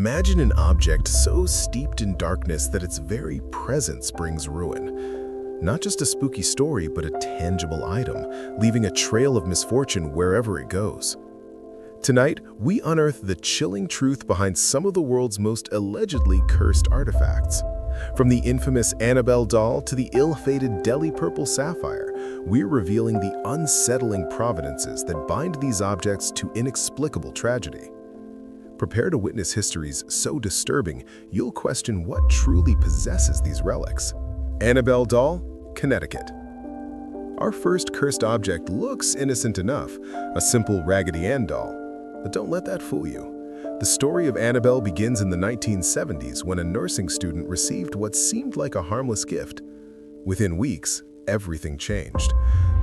Imagine an object so steeped in darkness that its very presence brings ruin. Not just a spooky story, but a tangible item, leaving a trail of misfortune wherever it goes. Tonight, we unearth the chilling truth behind some of the world's most allegedly cursed artifacts. From the infamous Annabelle Doll to the ill-fated Delhi Purple Sapphire, we're revealing the unsettling provenances that bind these objects to inexplicable tragedy. Prepare to witness histories so disturbing, you'll question what truly possesses these relics. Annabelle Doll, Connecticut. Our first cursed object looks innocent enough, a simple Raggedy Ann doll. But don't let that fool you. The story of Annabelle begins in the 1970s when a nursing student received what seemed like a harmless gift. Within weeks, everything changed.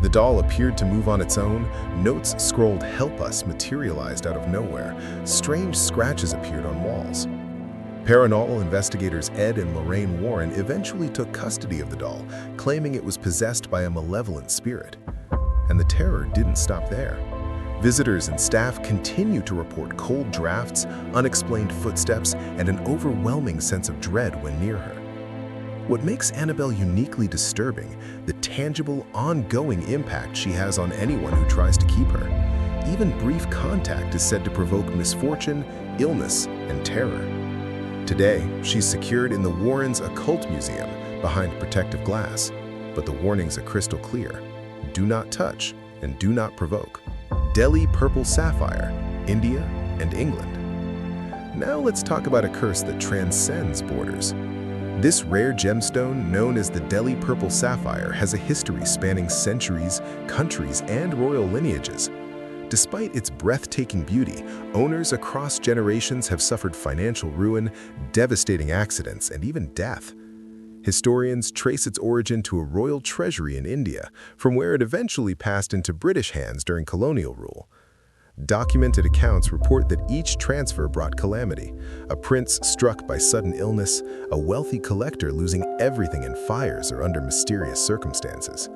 The doll appeared to move on its own, notes scrolled "Help Us" materialized out of nowhere, strange scratches appeared on walls. Paranormal investigators Ed and Lorraine Warren eventually took custody of the doll, claiming it was possessed by a malevolent spirit. And the terror didn't stop there. Visitors and staff continue to report cold drafts, unexplained footsteps, and an overwhelming sense of dread when near her. What makes Annabelle uniquely disturbing, the tangible, ongoing impact she has on anyone who tries to keep her. Even brief contact is said to provoke misfortune, illness, and terror. Today, she's secured in the Warrens Occult Museum behind protective glass, but the warnings are crystal clear. Do not touch and do not provoke. Delhi Purple Sapphire, India and England. Now let's talk about a curse that transcends borders. This rare gemstone, known as the Delhi Purple Sapphire, has a history spanning centuries, countries, and royal lineages. Despite its breathtaking beauty, owners across generations have suffered financial ruin, devastating accidents, and even death. Historians trace its origin to a royal treasury in India, from where it eventually passed into British hands during colonial rule. Documented accounts report that each transfer brought calamity: a prince struck by sudden illness, a wealthy collector losing everything in fires or under mysterious circumstances.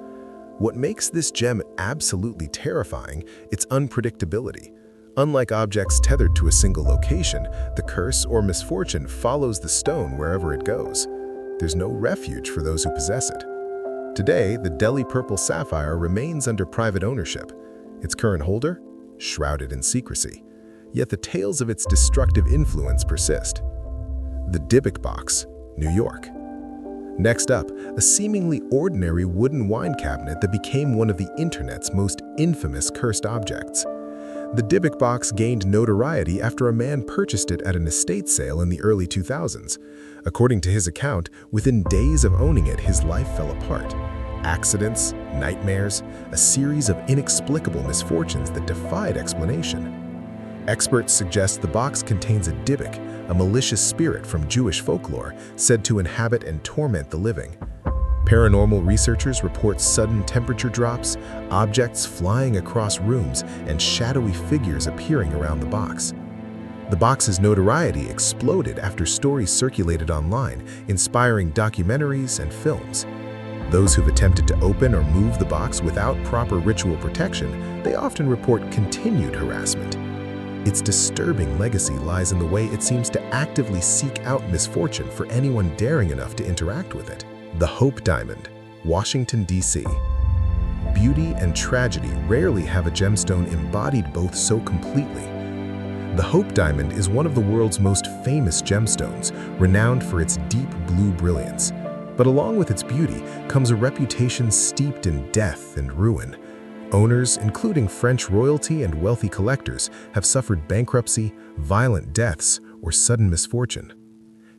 What makes this gem absolutely terrifying, its unpredictability. Unlike objects tethered to a single location, the curse or misfortune follows the stone wherever it goes. There's no refuge for those who possess it. Today, the Delhi Purple Sapphire remains under private ownership. Its current holder? Shrouded in secrecy. Yet the tales of its destructive influence persist. The Dybbuk Box, New York. Next up, a seemingly ordinary wooden wine cabinet that became one of the internet's most infamous cursed objects. The Dybbuk Box gained notoriety after a man purchased it at an estate sale in the early 2000s. According to his account, within days of owning it, his life fell apart. Accidents, nightmares, a series of inexplicable misfortunes that defied explanation. Experts suggest the box contains a Dybbuk, a malicious spirit from Jewish folklore said to inhabit and torment the living. Paranormal researchers report sudden temperature drops, objects flying across rooms, and shadowy figures appearing around the box. The box's notoriety exploded after stories circulated online, inspiring documentaries and films. Those who've attempted to open or move the box without proper ritual protection, they often report continued harassment. Its disturbing legacy lies in the way it seems to actively seek out misfortune for anyone daring enough to interact with it. The Hope Diamond, Washington, D.C. Beauty and tragedy rarely have a gemstone embodied both so completely. The Hope Diamond is one of the world's most famous gemstones, renowned for its deep blue brilliance. But along with its beauty comes a reputation steeped in death and ruin. Owners, including French royalty and wealthy collectors, have suffered bankruptcy, violent deaths, or sudden misfortune.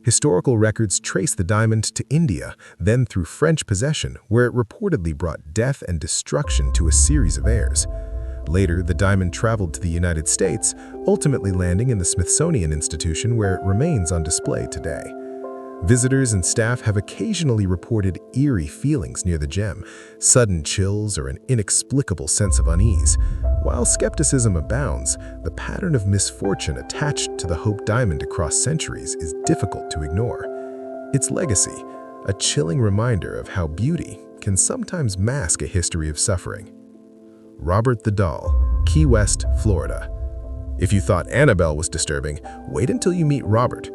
Historical records trace the diamond to India, then through French possession, where it reportedly brought death and destruction to a series of heirs. Later, the diamond traveled to the United States, ultimately landing in the Smithsonian Institution, where it remains on display today. Visitors and staff have occasionally reported eerie feelings near the gem, sudden chills or an inexplicable sense of unease. While skepticism abounds, the pattern of misfortune attached to the Hope Diamond across centuries is difficult to ignore. Its legacy, a chilling reminder of how beauty can sometimes mask a history of suffering. Robert the Doll, Key West, Florida. If you thought Annabelle was disturbing, wait until you meet Robert.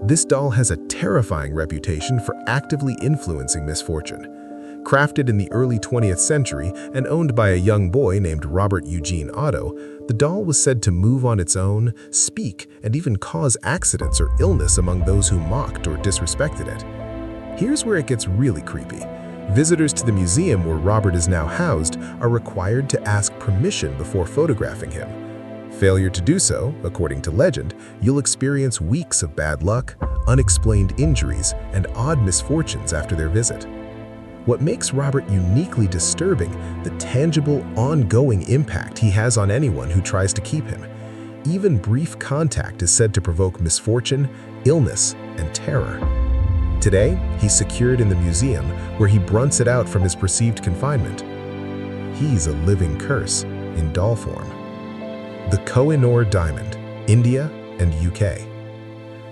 This doll has a terrifying reputation for actively influencing misfortune. Crafted in the early 20th century and owned by a young boy named Robert Eugene Otto, the doll was said to move on its own, speak, and even cause accidents or illness among those who mocked or disrespected it. Here's where it gets really creepy. Visitors to the museum where Robert is now housed are required to ask permission before photographing him. Failure to do so, according to legend, you'll experience weeks of bad luck, unexplained injuries, and odd misfortunes after their visit. What makes Robert uniquely disturbing, the tangible, ongoing impact he has on anyone who tries to keep him. Even brief contact is said to provoke misfortune, illness, and terror. Today, he's secured in the museum where he brunts it out from his perceived confinement. He's a living curse in doll form. The Koh-i-Noor Diamond, India and UK.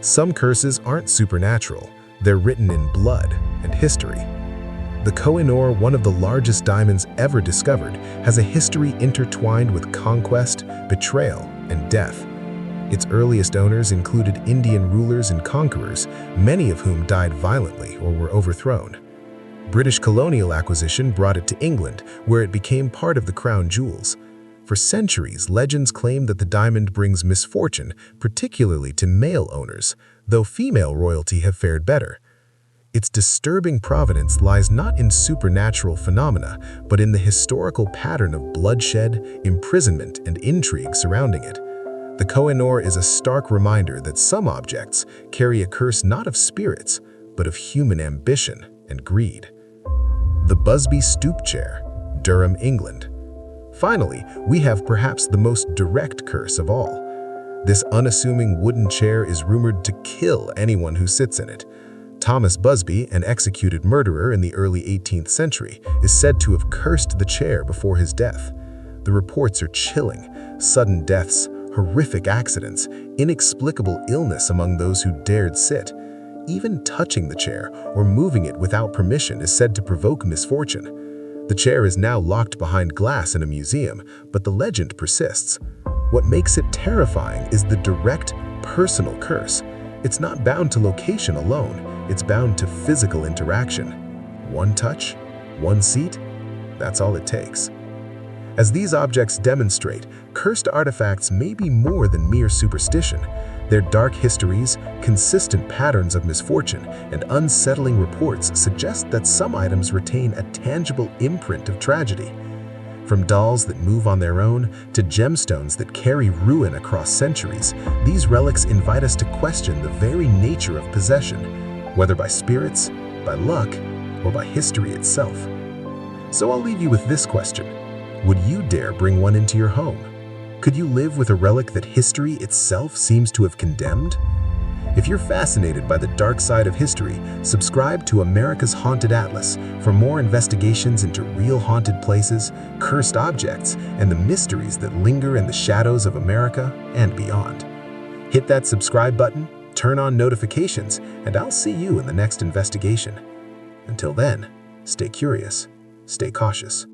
Some curses aren't supernatural, they're written in blood and history. The Koh-i-Noor, one of the largest diamonds ever discovered, has a history intertwined with conquest, betrayal, and death. Its earliest owners included Indian rulers and conquerors, many of whom died violently or were overthrown. British colonial acquisition brought it to England, where it became part of the crown jewels. For centuries, legends claim that the diamond brings misfortune, particularly to male owners, though female royalty have fared better. Its disturbing provenance lies not in supernatural phenomena, but in the historical pattern of bloodshed, imprisonment, and intrigue surrounding it. The Koh-i-Noor is a stark reminder that some objects carry a curse not of spirits, but of human ambition and greed. The Busby Stoop Chair, Durham, England. Finally, we have perhaps the most direct curse of all. This unassuming wooden chair is rumored to kill anyone who sits in it. Thomas Busby, an executed murderer in the early 18th century, is said to have cursed the chair before his death. The reports are chilling: sudden deaths, horrific accidents, inexplicable illness among those who dared sit. Even touching the chair or moving it without permission is said to provoke misfortune. The chair is now locked behind glass in a museum, but the legend persists. What makes it terrifying is the direct, personal curse. It's not bound to location alone, it's bound to physical interaction. One touch, one seat, that's all it takes. As these objects demonstrate, cursed artifacts may be more than mere superstition. Their dark histories, consistent patterns of misfortune, and unsettling reports suggest that some items retain a tangible imprint of tragedy. From dolls that move on their own to gemstones that carry ruin across centuries, these relics invite us to question the very nature of possession, whether by spirits, by luck, or by history itself. So I'll leave you with this question. Would you dare bring one into your home? Could you live with a relic that history itself seems to have condemned? If you're fascinated by the dark side of history, subscribe to America's Haunted Atlas for more investigations into real haunted places, cursed objects, and the mysteries that linger in the shadows of America and beyond. Hit that subscribe button, turn on notifications, and I'll see you in the next investigation. Until then, stay curious, stay cautious.